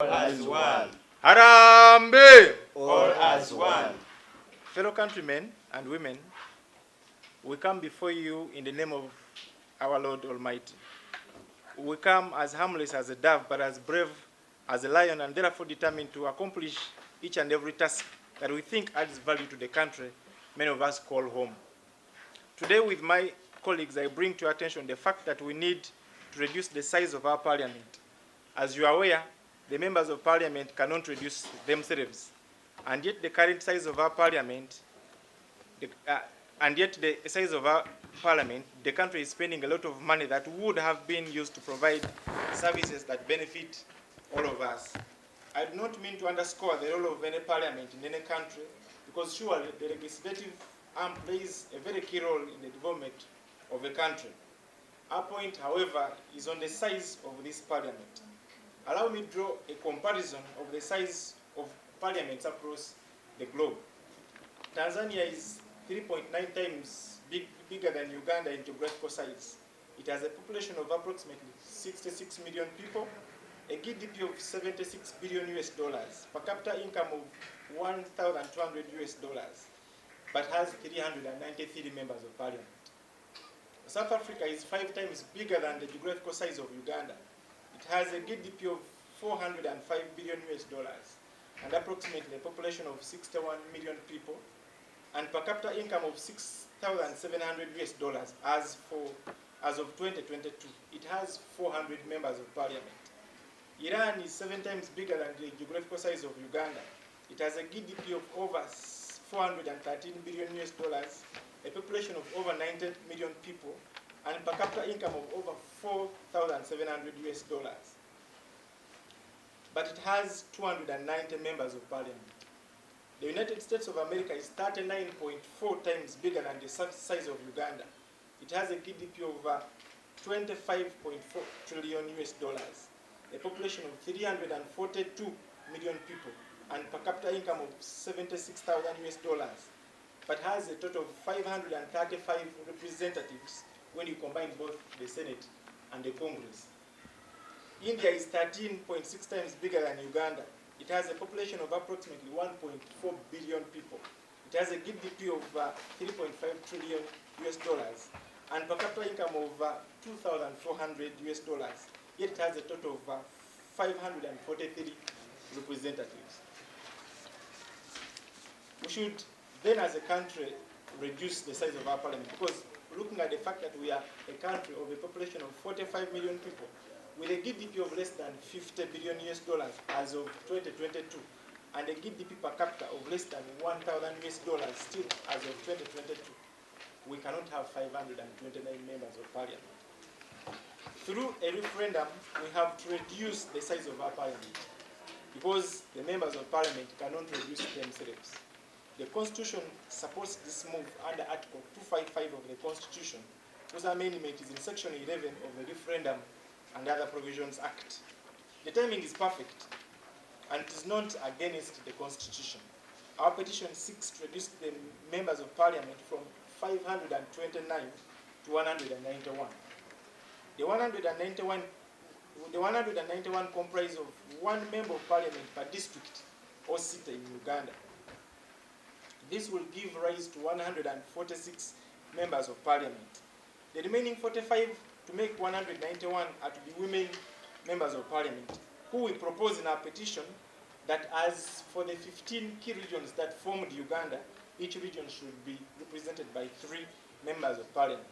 All as one. Harambe! All as one. Fellow countrymen and women, we come before you in the name of our Lord Almighty. We come as harmless as a dove, but as brave as a lion, and therefore determined to accomplish each and every task that we think adds value to the country many of us call home. Today, with my colleagues, I bring to your attention the fact that we need to reduce the size of our parliament. As you are aware, the members of parliament cannot reduce themselves, and yet the current size of our parliament, the country is spending a lot of money that would have been used to provide services that benefit all of us. I do not mean to underscore the role of any parliament in any country, because surely the legislative arm plays a very key role in the development of a country. Our point, however, is on the size of this parliament. Allow me to draw a comparison of the size of parliaments across the globe. Tanzania is 3.9 times bigger than Uganda in geographical size. It has a population of approximately 66 million people, a GDP of 76 billion US dollars, per capita income of 1,200 US dollars, but has 393 members of parliament. South Africa is 5 times bigger than the geographical size of Uganda. It has a GDP of 405 billion US dollars and approximately a population of 61 million people, and per capita income of 6,700 US dollars as of 2022. It has 400 members of parliament. Iran is 7 times bigger than the geographical size of Uganda. It has a GDP of over 413 billion US dollars, a population of over 90 million people, and per capita income of over 4,700 US dollars. But it has 290 members of parliament. The United States of America is 39.4 times bigger than the size of Uganda. It has a GDP of 25.4 trillion US dollars, a population of 342 million people, and per capita income of 76,000 US dollars, but has a total of 535 representatives when you combine both the Senate and the Congress. India is 13.6 times bigger than Uganda. It has a population of approximately 1.4 billion people. It has a GDP of 3.5 trillion US dollars and per capita income of 2,400 US dollars. Yet it has a total of 543 representatives. We should then, as a country, reduce the size of our parliament, because looking at the fact that we are a country of a population of 45 million people, with a GDP of less than 50 billion US dollars as of 2022, and a GDP per capita of less than 1,000 US dollars still as of 2022, we cannot have 529 members of parliament. Through a referendum, we have to reduce the size of our parliament, because the members of parliament cannot reduce themselves. The Constitution supports this move under Article 255 of the Constitution, whose amendment is in Section 11 of the Referendum and Other Provisions Act. The timing is perfect, and it is not against the Constitution. Our petition seeks to reduce the members of parliament from 529 to 191. The 191 comprise of 1 member of parliament per district or city in Uganda. This will give rise to 146 members of parliament. The remaining 45 to make 191 are to be women members of parliament, who we propose in our petition that as for the 15 key regions that formed Uganda, each region should be represented by 3 members of parliament.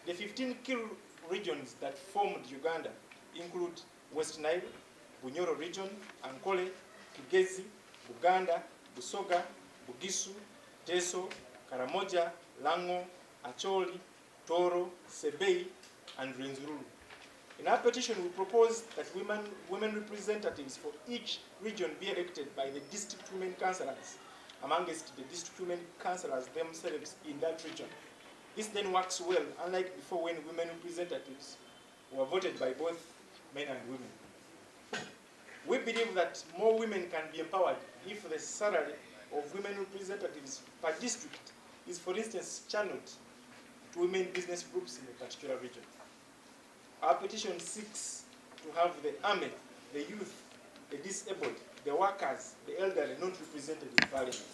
The 15 key regions that formed Uganda include West Nile, Bunyoro region, Ankole, Kigezi, Buganda, Busoga, Bugisu, Teso, Karamoja, Lango, Acholi, Toro, Sebei, and Rwenzururu. In our petition, we propose that women representatives for each region be elected by the district women councillors amongst the district women councillors themselves in that region. This then works well, unlike before when women representatives were voted by both men and women. We believe that more women can be empowered if the salary of women representatives per district is, for instance, channeled to women business groups in a particular region. Our petition seeks to have the army, the youth, the disabled, the workers, the elderly not represented in parliament.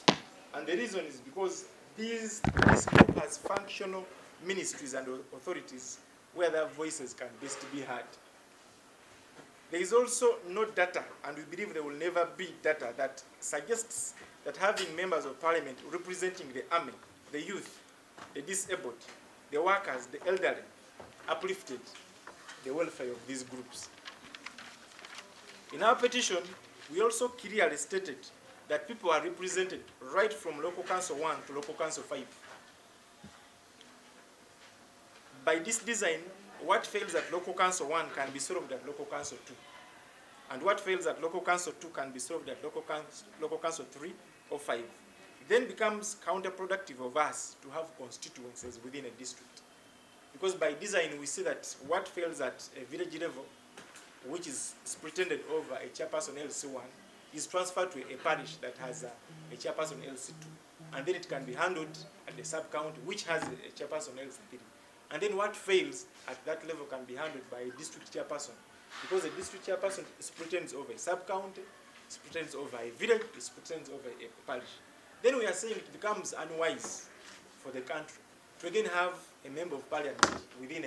And the reason is because this group has functional ministries and authorities where their voices can best be heard. There is also no data, and we believe there will never be data, that suggests that having members of parliament representing the army, the youth, the disabled, the workers, the elderly, uplifted the welfare of these groups. In our petition, we also clearly stated that people are represented right from Local Council 1 to Local Council 5. By this design, what fails at Local Council 1 can be solved at Local Council 2. And what fails at Local Council 2 can be solved at Local Council 3 or 5. It then becomes counterproductive of us to have constituencies within a district. Because by design, we see that what fails at a village level, which is pretended over a chairperson LC1, is transferred to a parish that has a chairperson LC2. And then it can be handled at the sub-county, which has a chairperson LC3. And then what fails at that level can be handled by a district chairperson. Because a district chairperson pretends over a sub-county, pretends over a village, pretends over a parish. Then we are saying it becomes unwise for the country to again have a member of parliament within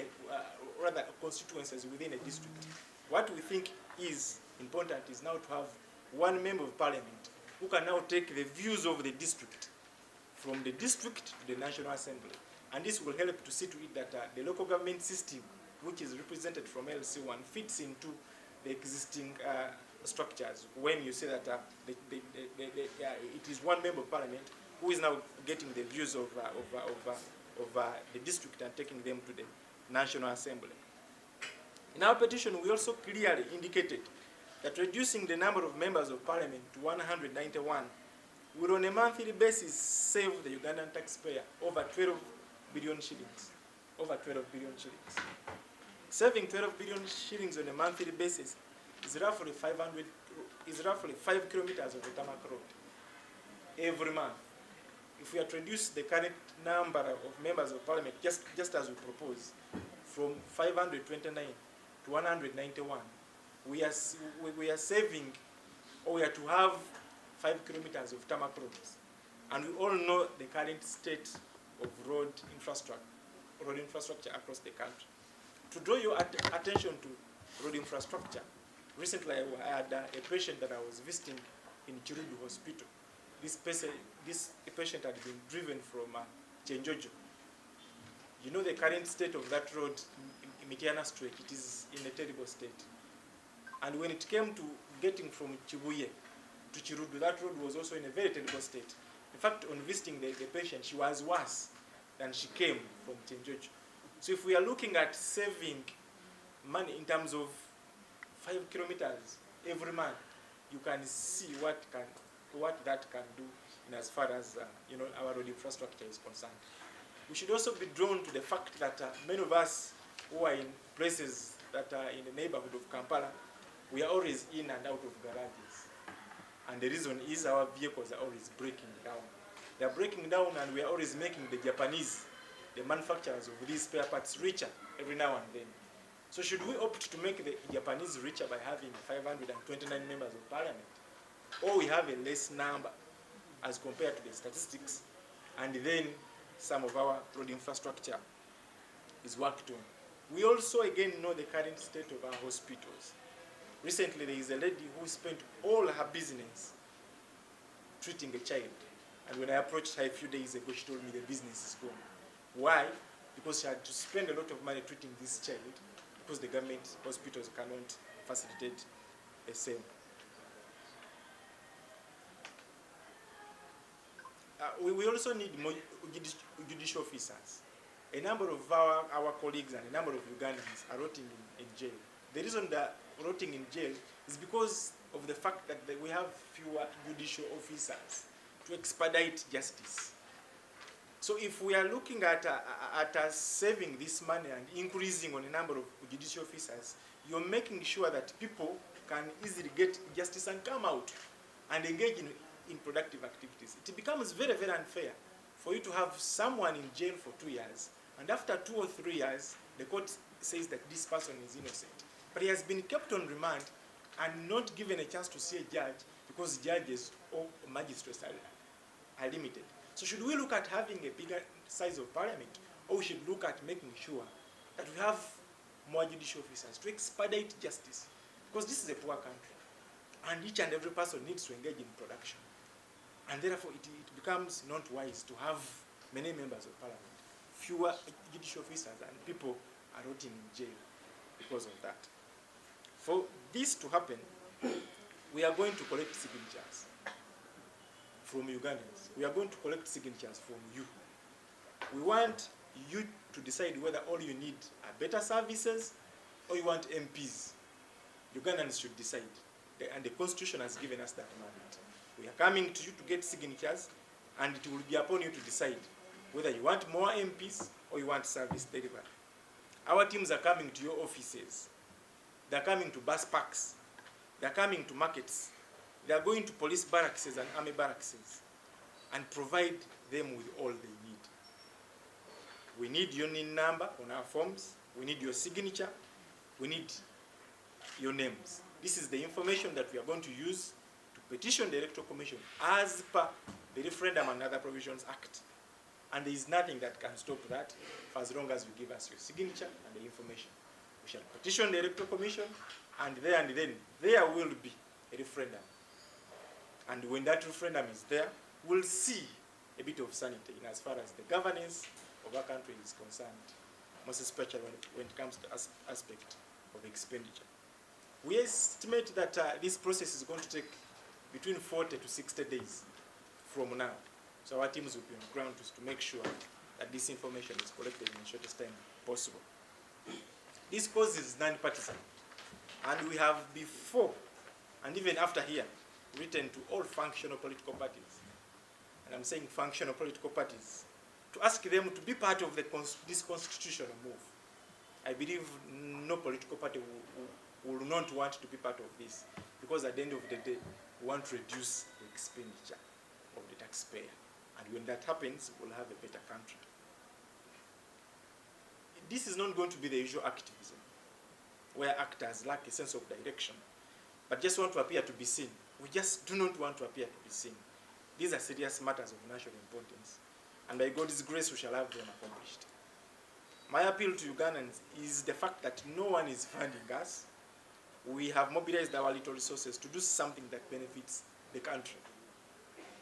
rather constituencies within a district. What we think is important is now to have one member of parliament who can now take the views of the district from the district to the National Assembly. And this will help to see to it that the local government system, which is represented from LC1, fits into the existing structures. When you say that it is one member of parliament who is now getting the views of the district and taking them to the National Assembly. In our petition, we also clearly indicated that reducing the number of members of parliament to 191 will on a monthly basis save the Ugandan taxpayer over 12 billion shillings. Over 12 billion shillings. Saving 12 billion shillings on a monthly basis is roughly 5 kilometers of the tarmac road every month. If we had reduced the current number of members of parliament, just as we propose, from 529 to 191, we are saving, or we are to have 5 kilometers of tarmac roads. And we all know the current state of road infrastructure across the country. To draw your attention to road infrastructure, recently I had a patient that I was visiting in Chirudu Hospital. This patient had been driven from Chenjojo. You know the current state of that road in Mitiana Street, it is in a terrible state. And when it came to getting from Chibuye to Chirudu, that road was also in a very terrible state. In fact, on visiting the patient, she was worse than she came from Chenjojo. So if we are looking at saving money in terms of 5 kilometers every month, you can see what that can do in as far as our road infrastructure is concerned. We should also be drawn to the fact that many of us who are in places that are in the neighborhood of Kampala, we are always in and out of garages. And the reason is our vehicles are always breaking down. They are breaking down, and we are always making the Japanese, the manufacturers of these spare parts, richer every now and then. So should we opt to make the Japanese richer by having 529 members of parliament? Or we have a less number as compared to the statistics, and then some of our road infrastructure is worked on. We also again know the current state of our hospitals. Recently there is a lady who spent all her business treating a child. And when I approached her a few days ago, she told me the business is gone. Why? Because she had to spend a lot of money treating this child, because the government hospitals cannot facilitate the same. We also need more judicial officers. A number of our colleagues and a number of Ugandans are rotting in jail. The reason they're rotting in jail is because of the fact that we have fewer judicial officers to expedite justice. So if we are looking at saving this money and increasing on the number of judicial officers, you're making sure that people can easily get justice and come out and engage in productive activities. It becomes very, very unfair for you to have someone in jail for 2 years, and after 2 or 3 years, the court says that this person is innocent. But he has been kept on remand and not given a chance to see a judge because judges or magistrates are limited. So should we look at having a bigger size of parliament, or we should look at making sure that we have more judicial officers to expedite justice? Because this is a poor country, and each and every person needs to engage in production. And therefore it becomes not wise to have many members of parliament, fewer judicial officers, and people are rotting in jail because of that. For this to happen, we are going to collect signatures from Ugandans. We are going to collect signatures from you. We want you to decide whether all you need are better services or you want MPs. Ugandans should decide, and the Constitution has given us that mandate. We are coming to you to get signatures, and it will be upon you to decide whether you want more MPs or you want service delivery. Our teams are coming to your offices. They're coming to bus parks. They're coming to markets. They're going to police barracks and army barracks and provide them with all they need. We need your NIN number on our forms. We need your signature. We need your names. This is the information that we are going to use to petition the Electoral Commission as per the Referendum and Other Provisions Act. And there is nothing that can stop that for as long as you give us your signature and the information. We shall petition the Electoral Commission, and then there will be a referendum. And when that referendum is there, we'll see a bit of sanity in as far as the governance of our country is concerned, most especially when it comes to aspect of expenditure. We estimate that this process is going to take between 40 to 60 days from now. So our teams will be on the ground to make sure that this information is collected in the shortest time possible. This cause is non-partisan, and we have before and even after here written to all functional political parties, and I'm saying functional political parties, to ask them to be part of this constitutional move. I believe no political party will not want to be part of this, because at the end of the day, we want to reduce the expenditure of the taxpayer. And when that happens, we'll have a better country. This is not going to be the usual activism, where actors lack a sense of direction, but just want to appear to be seen. We just do not want to appear to be seen. These are serious matters of national importance, and by God's grace, we shall have them accomplished. My appeal to Ugandans is the fact that no one is funding us. We have mobilized our little resources to do something that benefits the country.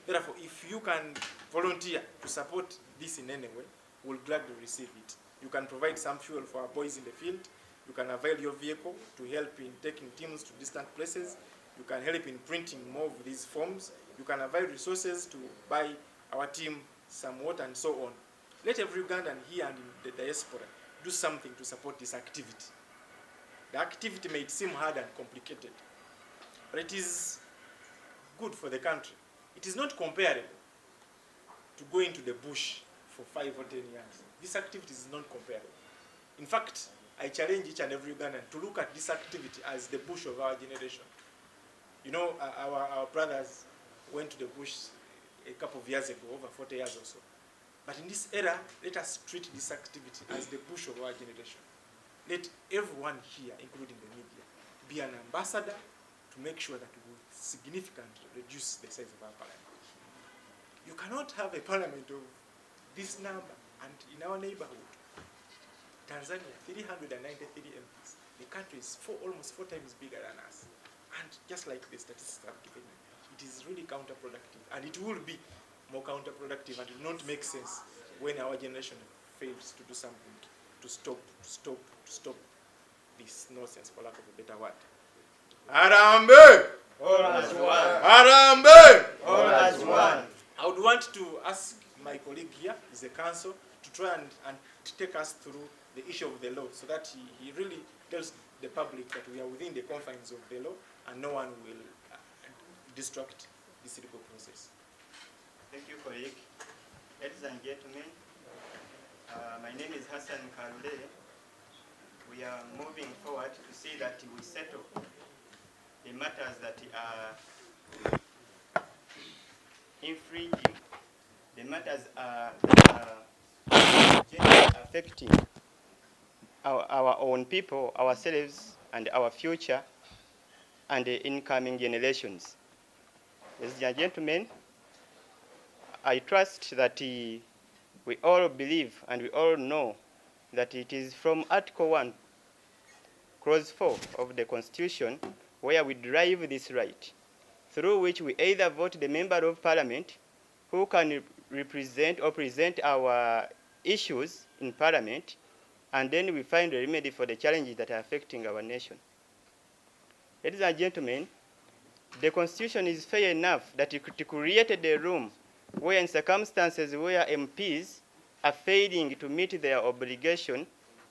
Therefore, if you can volunteer to support this in any way, we'll gladly receive it. You can provide some fuel for our boys in the field. You can avail your vehicle to help in taking teams to distant places. You can help in printing more of these forms. You can avail resources to buy our team some water and so on. Let every Ugandan here and in the diaspora do something to support this activity. The activity may seem hard and complicated, but it is good for the country. It is not comparable to go into the bush for 5 or 10 years. This activity is not comparable. In fact, I challenge each and every Ugandan to look at this activity as the bush of our generation. You know, our brothers went to the bush a couple of years ago, over 40 years or so. But in this era, let us treat this activity as the bush of our generation. Let everyone here, including the media, be an ambassador to make sure that we will significantly reduce the size of our parliament. You cannot have a parliament of this number, and in our neighborhood, Tanzania, 393 MPs. The country is almost 4 times bigger than us. And just like the statistics I've given you, it is really counterproductive. And it will be more counterproductive, and it will not make sense when our generation fails to do something to stop this nonsense, for lack of a better word. Harambe! All as one. Harambe! All as one. I would want to ask my colleague here, he's a counsel, to try and to take us through the issue of the law, so that he really tells the public that we are within the confines of the law and no one will distract this legal process. Thank you, colleague. Ladies and gentlemen, my name is Hassan Kalule. We are moving forward to see that we settle the matters that are infringing, the matters that are affecting our own people, ourselves, and our future. and the incoming generations. Ladies and gentlemen, I trust that we all believe and we all know that it is from Article 1, Clause 4 of the Constitution where we derive this right, through which we either vote the Member of Parliament who can represent or present our issues in Parliament, and then we find a remedy for the challenges that are affecting our nation. Ladies and gentlemen, the Constitution is fair enough that it created a room where in circumstances where MPs are failing to meet their obligation,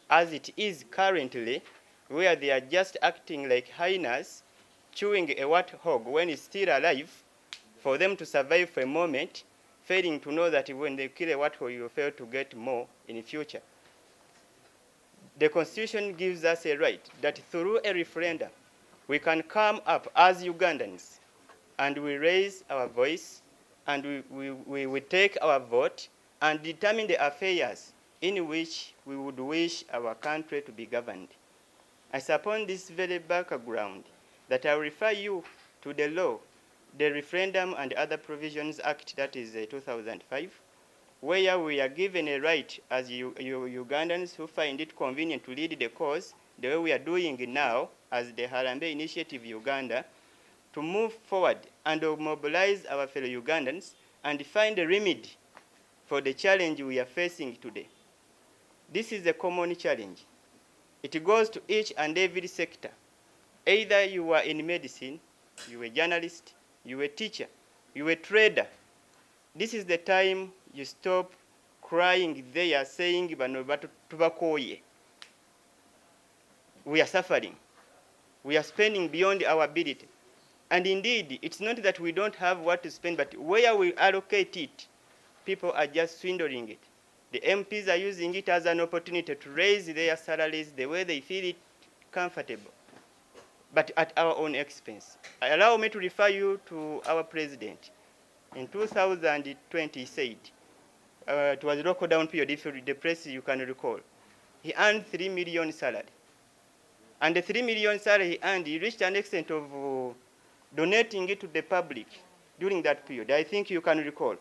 as it is currently, where they are just acting like hyenas, chewing a warthog when it's still alive, for them to survive for a moment, failing to know that when they kill a warthog, you will fail to get more in the future. The Constitution gives us a right that through a referendum, we can come up as Ugandans and we raise our voice and we take our vote and determine the affairs in which we would wish our country to be governed. It's upon this very background that I refer you to the law, the Referendum and Other Provisions Act, that is 2005, where we are given a right as Ugandans who find it convenient to lead the cause, the way we are doing now as the Harambee Initiative Uganda, to move forward and mobilize our fellow Ugandans and find a remedy for the challenge we are facing today. This is a common challenge. It goes to each and every sector. Either you are in medicine, you are a journalist, you are a teacher, you are a trader. This is the time you stop crying there saying, we are suffering. We are spending beyond our ability. And indeed, it's not that we don't have what to spend, but where we allocate it, people are just swindling it. The MPs are using it as an opportunity to raise their salaries the way they feel it comfortable, but at our own expense. Allow me to refer you to our president. In 2020, he said, it was a lockdown period, if you read the press, you can recall. He earned 3 million salary. And the 3 million salary he earned, he reached an extent of donating it to the public during that period. I think you can recall.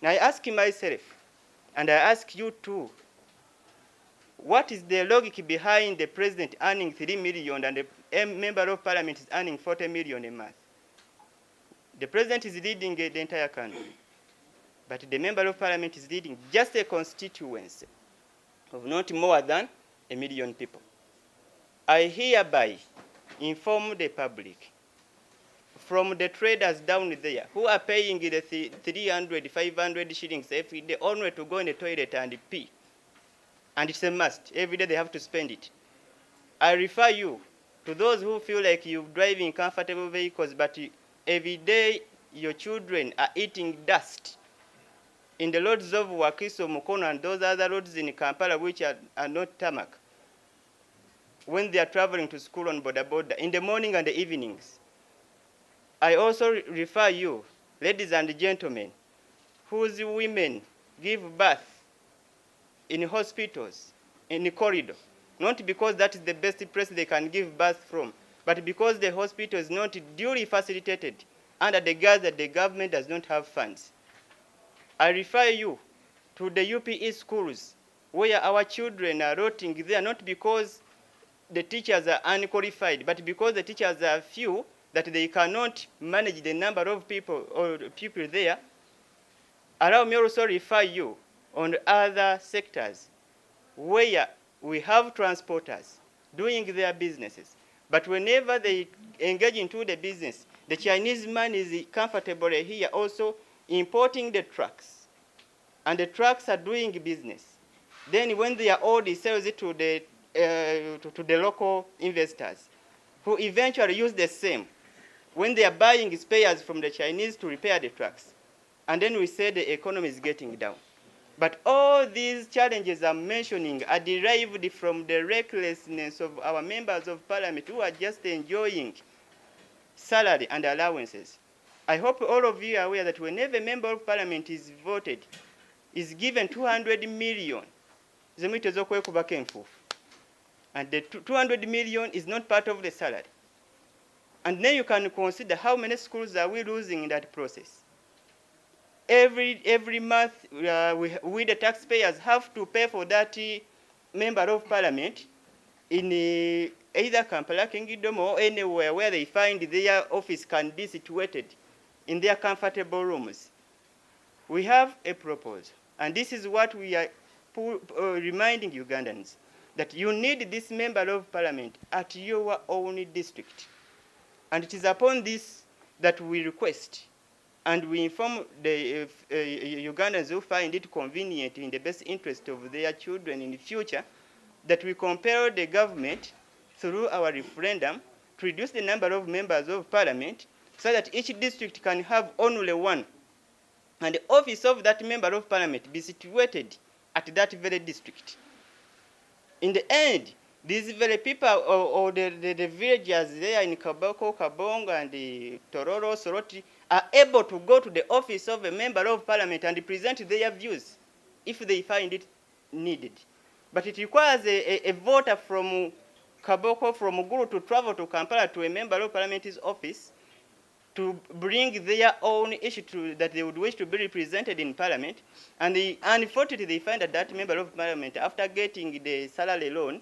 Now I ask myself, and I ask you too, what is the logic behind the president earning 3 million and the member of parliament is earning 40 million a month? The president is leading the entire country, but the member of parliament is leading just a constituency of not more than 1 million people. I hereby inform the public, from the traders down there who are paying the 300, 500 shillings every day only to go in the toilet and pee, and it's a must. Every day they have to spend it. I refer you to those who feel like you're driving comfortable vehicles, but every day your children are eating dust in the roads of Wakiso, Mukono, and those other roads in Kampala which are not tarmac, when they are traveling to school on Boda Boda in the morning and the evenings. I also refer you, ladies and gentlemen, whose women give birth in hospitals, in the corridor, not because that is the best place they can give birth from, but because the hospital is not duly facilitated under the guise that the government does not have funds. I refer you to the UPE schools where our children are rotting there, not because the teachers are unqualified, but because the teachers are few, that they cannot manage the number of people or people there. Allow me also refer you on other sectors where we have transporters doing their businesses, but whenever they engage into the business, the Chinese man is comfortable here also importing the trucks, and the trucks are doing business. Then when they are old, he sells it to the local investors, who eventually use the same when they are buying spares from the Chinese to repair the trucks. And then we say the economy is getting down. But all these challenges I'm mentioning are derived from the recklessness of our members of parliament who are just enjoying salary and allowances. I hope all of you are aware that whenever a member of parliament is voted, is given 200 million. And the 200 million is not part of the salary. And then you can consider how many schools are we losing in that process. Every month, we the taxpayers have to pay for that member of parliament in either Kampala Kingdom or anywhere where they find their office can be situated in their comfortable rooms. We have a proposal, and this is what we are reminding Ugandans, that you need this member of parliament at your own district. And it is upon this that we request and we inform the Ugandans who find it convenient in the best interest of their children in the future that we compel the government through our referendum to reduce the number of members of parliament so that each district can have only one. And the office of that member of parliament be situated at that very district. In the end, these very people or the villagers there in Kaboko, Kabonga, and the Tororo, Soroti are able to go to the office of a member of parliament and present their views if they find it needed. But it requires a voter from Kaboko, from Gulu, to travel to Kampala to a member of parliament's office to bring their own issue that they would wish to be represented in parliament. And unfortunately, they find that that member of parliament, after getting the salary loan,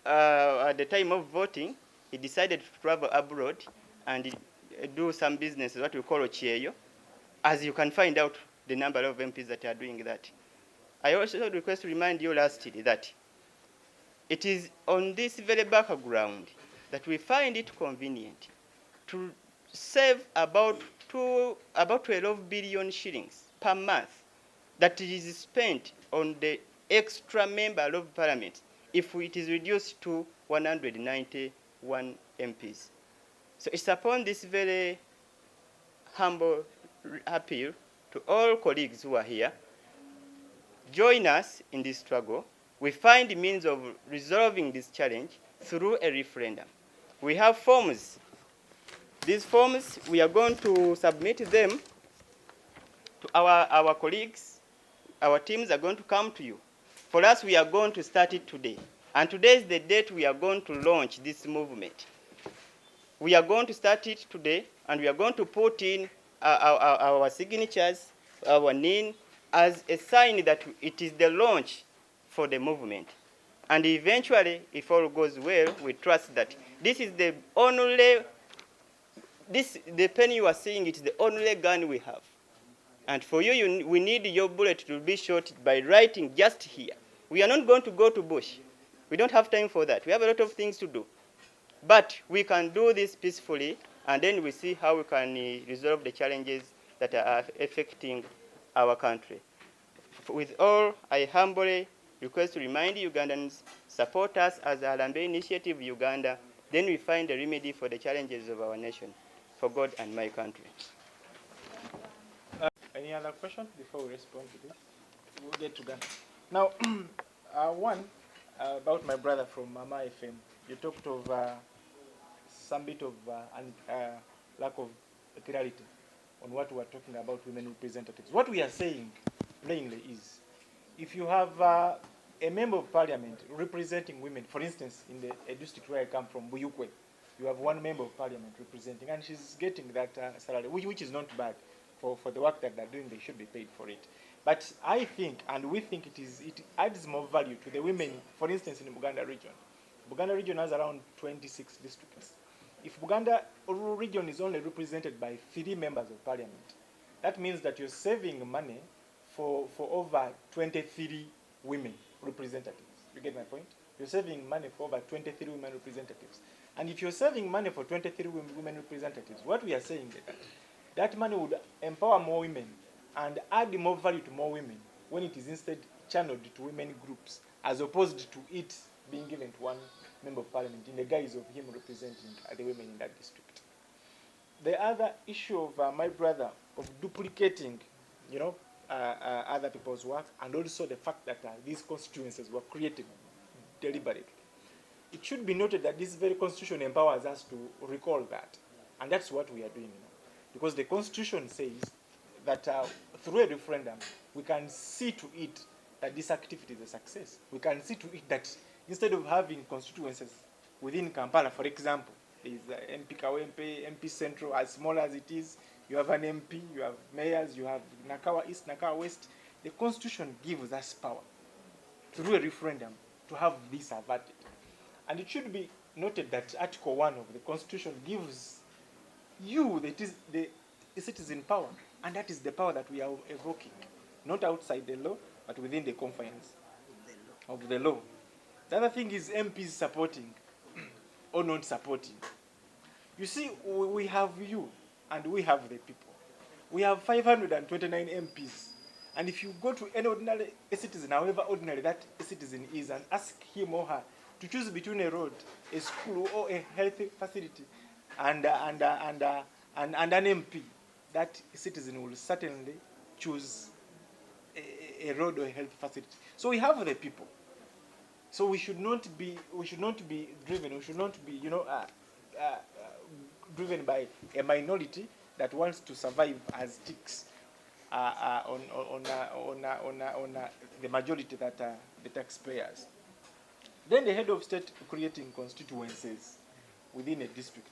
at the time of voting, he decided to travel abroad and do some business, what we call Ochieyo, as you can find out the number of MPs that are doing that. I also request to remind you lastly that it is on this very background that we find it convenient to save about 12 billion shillings per month that is spent on the extra member of parliament if it is reduced to 191 MPs. So it's upon this very humble appeal to all colleagues who are here, join us in this struggle. We find means of resolving this challenge through a referendum. We have forms. These forms, we are going to submit them to our colleagues. Our teams are going to come to you. For us, we are going to start it today. And today is the date we are going to launch this movement. We are going to start it today, and we are going to put in our signatures, our name, as a sign that it is the launch for the movement. And eventually, if all goes well, we trust that this is the only, the pen you are seeing, it's the only gun we have. And for you, we need your bullet to be shot by writing just here. We are not going to go to bush. We don't have time for that. We have a lot of things to do. But we can do this peacefully, and then we see how we can resolve the challenges that are affecting our country. With all, I humbly request to remind Ugandans, support us as Harambee Initiative Uganda, then we find a remedy for the challenges of our nation, for God and my country. Any other question before we respond to this? We'll get to that. Now, one, about my brother from Mama FM. You talked of some bit of lack of clarity on what we are talking about women representatives. What we are saying plainly is, if you have a member of parliament representing women, for instance, in a district where I come from, Buyukwe, you have one member of parliament representing, and she's getting that salary, which is not bad for the work that they're doing. They should be paid for it. But I think, and we think it adds more value to the women, for instance, in the Buganda region. Buganda region has around 26 districts. If Buganda region is only represented by 3 members of parliament, that means that you're saving money for over 23 women representatives. You get my point? You're saving money for over 23 women representatives. And if you're saving money for 23 women representatives, what we are saying is that money would empower more women and add more value to more women when it is instead channeled to women groups, as opposed to it being given to one member of parliament in the guise of him representing the women in that district. The other issue of my brother of duplicating, other people's work, and also the fact that these constituencies were created deliberately. It should be noted that this very constitution empowers us to recall that, and that's what we are doing now. Because the constitution says that through a referendum, we can see to it that this activity is a success. We can see to it that instead of having constituencies within Kampala, for example, There's MP Kawempe, MP Central, as small as it is. You have an MP, you have mayors, you have Nakawa East, Nakawa West. The Constitution gives us power through a referendum to have this averted. And it should be noted that Article 1 of the Constitution gives you, the citizen power, and that is the power that we are evoking, not outside the law, but within the confines of the law. The other thing is MPs supporting or not supporting. You see, we have you, and we have the people. We have 529 MPs. And if you go to any ordinary citizen, however ordinary that citizen is, and ask him or her to choose between a road, a school, or a health facility, and an MP, that citizen will certainly choose a road or a health facility. So we have the people. So we should not be driven. We should not be, driven by a minority that wants to survive as ticks on the majority that are the taxpayers. Then the head of state creating constituencies within a district.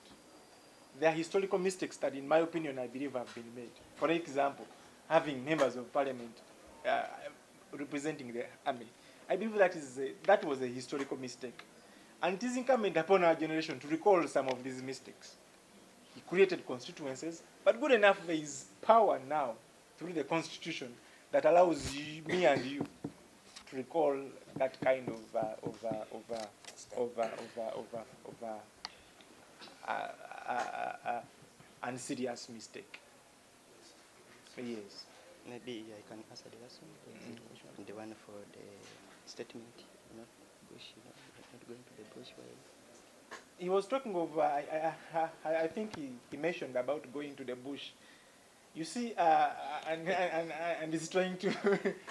There are historical mistakes that, in my opinion, I believe have been made. For example, having members of parliament representing the army. I believe that was a historical mistake. And it is incumbent upon our generation to recall some of these mistakes. He created constituencies, but good enough, there is power now through the Constitution that allows me and you to recall that kind of unserious mistake. Yes. Maybe I can answer the last one, the one for the statement, bush, not going to the bush. He was talking of, I think he mentioned about going to the bush. You see, and he's trying to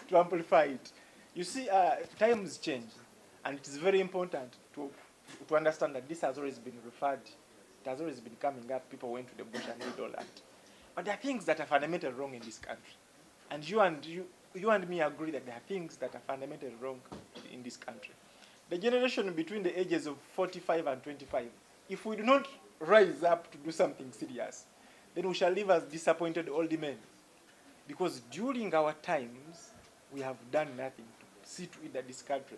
to amplify it. You see, times change, and it is very important to understand that this has always been referred. It has always been coming up. People went to the bush and did all that. But there are things that are fundamentally wrong in this country, and you and me agree that there are things that are fundamentally wrong in this country. The generation between the ages of 45 and 25, if we do not rise up to do something serious, then we shall live as disappointed old men. Because during our times, we have done nothing to see to it that this country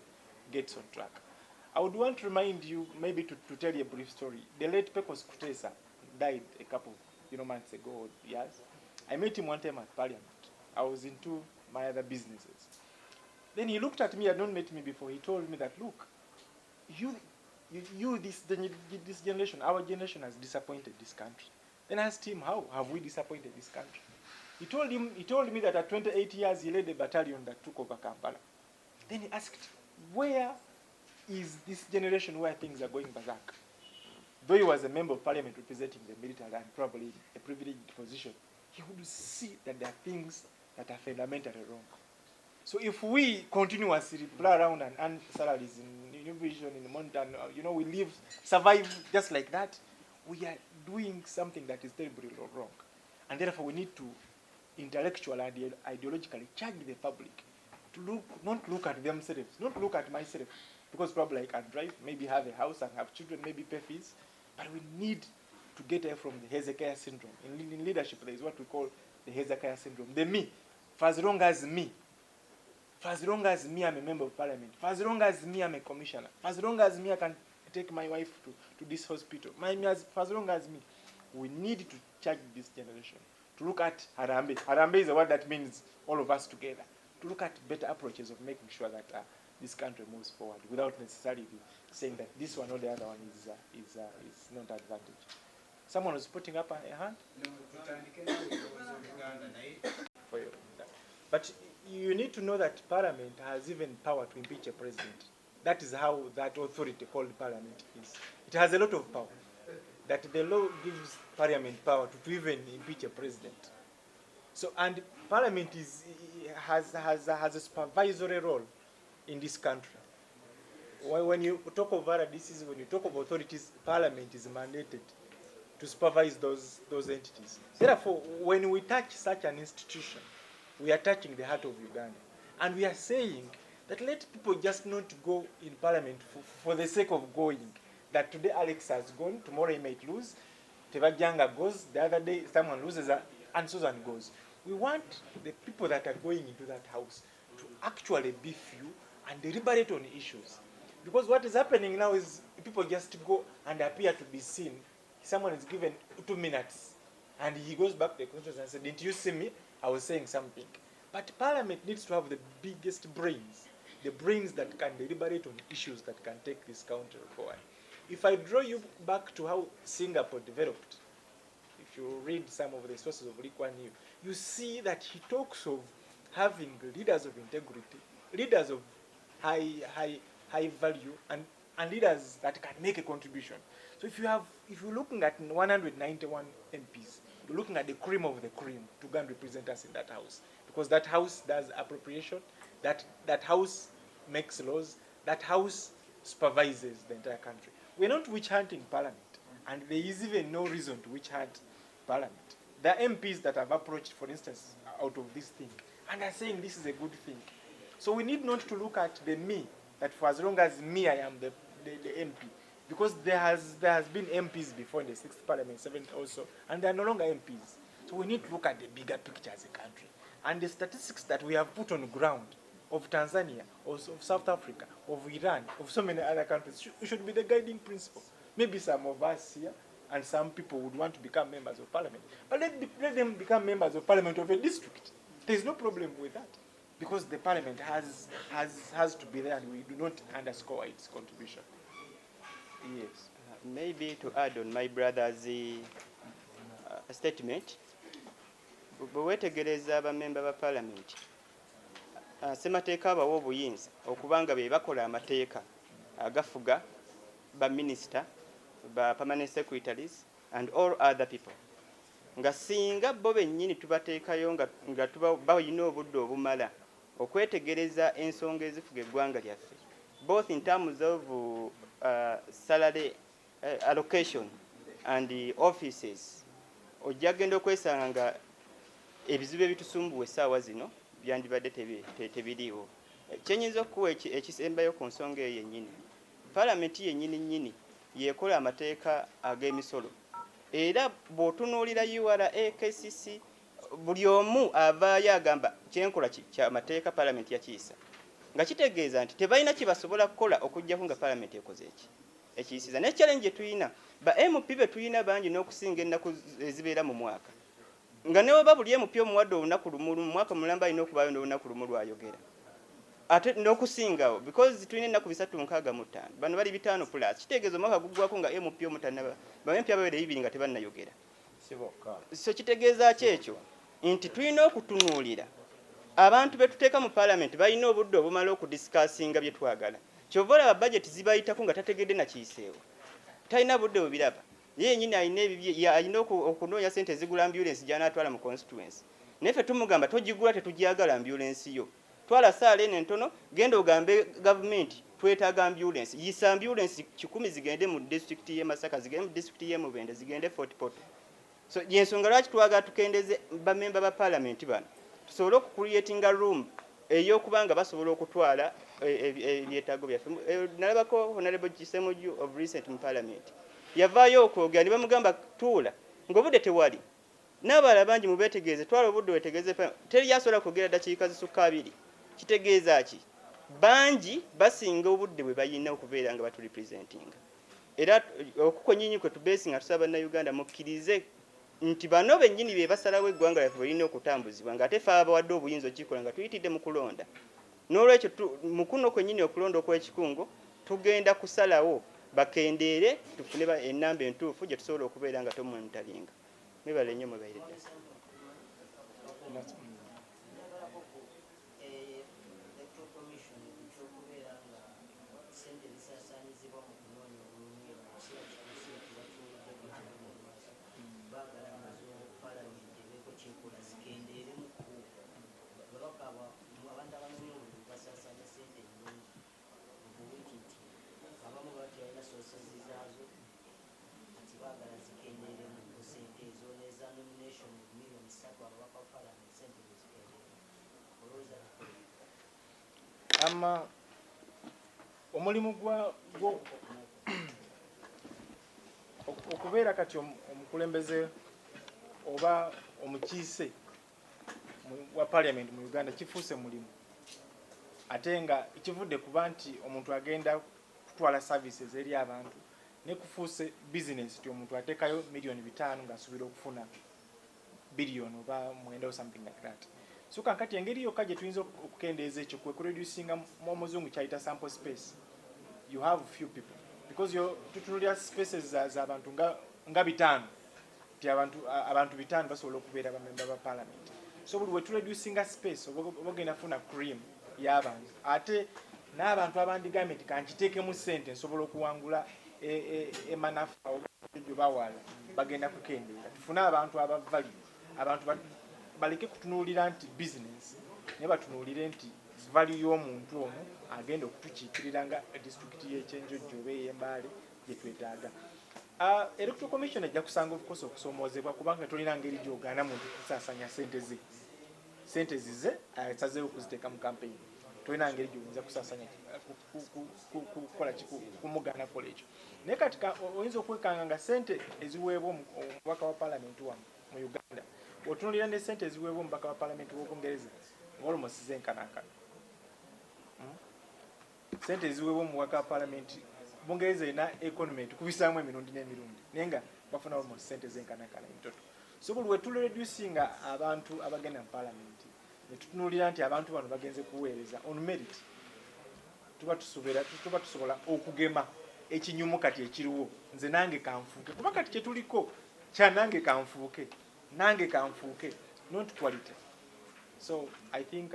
gets on track. I would want to remind you, maybe to tell you a brief story. The late Pecos Kutesa died a couple months ago, years. I met him one time at Parliament. I was into my other businesses. Then he looked at me, had not met me before. He told me that, look, this generation, our generation has disappointed this country. Then I asked him, how have we disappointed this country? He told me that at 28 years he led a battalion that took over Kampala. Then he asked, where is this generation where things are going berserk? Though he was a member of parliament representing the military and probably a privileged position, he would see that there are things that are fundamentally wrong. So if we continuously play around and earn salaries in New Vision, in Mountain, we survive just like that, we are doing something that is terribly wrong. And therefore we need to intellectually and ideologically charge the public to not look at themselves, not look at myself, because probably I can drive, maybe have a house and have children, maybe pay fees, but we need to get away from the Hezekiah syndrome. In leadership, there is what we call the Hezekiah syndrome. The me. For as long as me, I'm a member of parliament, for as long as me, I'm a commissioner, for as long as me, I can take my wife to this hospital, for as long as me, we need to charge this generation to look at Harambe. Harambe is a word that means all of us together. To look at better approaches of making sure that this country moves forward without necessarily saying that this one or the other one is not advantage. Someone was putting up a hand? For you. But you need to know that Parliament has even power to impeach a president. That is how that authority called Parliament is. It has a lot of power. That the law gives Parliament power to even impeach a president. So, and Parliament has a supervisory role in this country. When you talk of RDCs, when you talk of authorities, Parliament is mandated to supervise those entities. Therefore, when we touch such an institution, we are touching the heart of Uganda. And we are saying that let people just not go in Parliament for the sake of going. that today Alex has gone, tomorrow he might lose. Tebajanga goes, the other day someone loses, and Susan goes. We want the people that are going into that house to actually be few and deliberate on issues. Because what is happening now is people just go and appear to be seen. Someone is given 2 minutes and he goes back to the constituency and said, didn't you see me? I was saying something. But Parliament needs to have the biggest brains, the brains that can deliberate on issues that can take this country forward. If I draw you back to how Singapore developed, if you read some of the sources of Lee Kuan Yew, you see that he talks of having leaders of integrity, leaders of high value, and leaders that can make a contribution. So if you're looking at 191 MPs, you're looking at the cream of the cream to go and represent us in that house. Because that house does appropriation, that house makes laws, that house supervises the entire country. We're not witch hunting Parliament, and there is even no reason to witch hunt Parliament. There are MPs that have approached, for instance, out of this thing, and are saying this is a good thing. So we need not to look at the me, that for as long as me, I am the MP. Because there has been MPs before in the 6th Parliament, 7th also, and they are no longer MPs. So we need to look at the bigger picture as a country. And the statistics that we have put on the ground of Tanzania, of South Africa, of Iran, of so many other countries, should be the guiding principle. Maybe some of us here and some people would want to become members of Parliament. But let them become members of Parliament of a district. There's no problem with that. Because the Parliament has to be there, and we do not underscore its contribution. Yes. Maybe to add on my brother's statement, bwe weetegereza abamemba ba Parliament, ssemateeka abawa obuyinza okuba nga be bakola amateeka agafuga ba minister, ba permanent secretaries and all other people. Nga singa bo bennyini tubateekayo nga balina obudde obumala okwetegereza ensonga ezifuga eggwanga lyaffe, both in terms of salary allocation and the offices, ojja genda okwesanga nga ebizibu ebitusumbuwa essaawa zino byandibadde tebiriiwo. Kyenyinza okuwa ekisembayo ku nsonga eyo yennyini, Palamenti yennyini yeekola amateeka ag'emisolo, era bw'otunuulira URA, KCC, buli omu avaayo agamba kyenkola kyamateeka Palamenti yakiyisa, nga kitegeeza nti tebalina kye basobola kukola okuggyako nga Palamenti ekoze ekiyisiza. Ne challenge tuyina ba MP be tuyina bangi n'okusinga ennaku ezibeera mu mwaka, nga ne baba buli MP omuwadde olunaku lumu mu mwaka mulamba alina okubaayo n'olunaku lumu lwayogera ate n'okusingawo, because tulina ennaku 365 bano bali 5 plus, kitegeeza omwaka guggwako nga MP omutanaba ba MP ababeera 2 nga tebannayogera. So kitegeeza ki ekyo? Nti tulina okutunuulira abantu betuteeka mu Parliament balina obudde obumala okudiscussinga bye twagala. Kyova olaba budget zibayitako nga tategedde na kiyiseewo, talina budde bubiraba. Ye yennyini alina okunoonya ssente zigula ambulance gy'anaatwala mu constituency. Naye ffe tumugamba togigula, tetugyagala ambulance yo. Twala saala eno entono, genda ogambe gavumenti twetaaga ambulance. Yisa ambulance 10 zigende mu district y'e Masaka, zigende mu district y'e Mubende, zigende Fort Portal. So yensonga lwaki twagala tukendeze bamemba ba Parliament bano tusobole okucreatinga room ey'okubanga basobola okutwala ebyetaago byaffe. Nalabako Honorable Kisemuju of recent mu Parliament yavaayo okwogera ne bamugamba tuula ng'obudde tewali, n'abalala bangi mubeetegeeze, twala obudde wetegeeze, teri yasobola kwogera dakiika zisukka 2. Kitegeeza ki? Bangi basinga obudde bwe bayina okubeera nga baturepresentinga. Era okukonyinyi kwe tubeesinga tusaba Bannayuganda mukkirize nti bano bennyini be basalawo eggwanga lyaffe balina okutambuzibwa, nga ate ffe abawadde obuyinza okikola nga tuyitidde mu kulonda. N'olwekyo mu kuno kwennyini okulonda okw'ekikungo tugenda kusalawo bakendeere tufune ennamba entuufu gye tusobola okubeera nga tomonitalinga. Mwebale nnyo mwebaire ddala. Omulimu okubeera kati omukulembeze oba omukiise wa parliament mu Uganda kifuuse mulimu, ate nga ekivudde kuba nti omuntu agenda kutwala services eri abantu ne kufuuse business ti omuntu ateekayo million 5 ng'asuubira okufuna billion oba mwenda or something like that. So kankati engeri yokka gye tuyinza okukendeeza ekyo kwe kureducinga omuzungu kyayita sample space. You have few people because tutunulira spaces z'abantu nga 5 ti abantu 5 basobola okubeera bamemba ba parliament. So buli we tureducinga space oba ogenda funa cream y'abantu ate n'abantu abandigambye nti kankiteekemu ssente nsobola okuwangula emanafa gye bawala bagenda kukendeera. Tufune abantu abavali, abantu baleke kutunuulira nti business naye batunuulire nti value y'omuntu ono agenda okutukiikirira nga disitulikiti y'Ekyenjojjo oba ey'Embaale gye twetaaga. Electoral Commission ejja kusanga obukosa okusoomoozebwa kubanga tolina ngeri gy'ogaana muntu kusaasanya sente zize asazeewo okuziteeka mu campaign. Tolina ngeri gy'oyinza kusaasanya kukola kumugaana kukola ekyo. Naye kati oyinza okwekanga nga sente eziweebwa omubaka wa parliament wamu mu Uganda otunuulira ne sente eziweebwa omubaka wa parliament w'Obungereza almost zenkanankana. Sente eziweebwa omubaka wa parliament Bungereza ina economy tukubisaamu emirundi n'emirundi naye nga bafuna almost sente zenkanankana emitoto. So buli we tulereducinga abantu abagenda mu parliament ne tutunuulira nti abantu bano bagenze kuweereza on merit, tuba tusobola okugema ekinyumu kati ekiriwo nze nange kanfuuke kuba kati kyetuliko kya nange kanfuuke not quality. So I think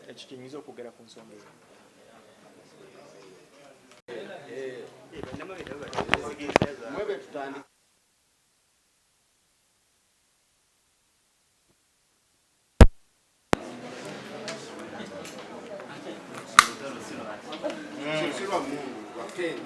ekyo kiyinza okwogera ku nsonga ezo. Mwebe tutandika. Sirwa Mungu wa Kenya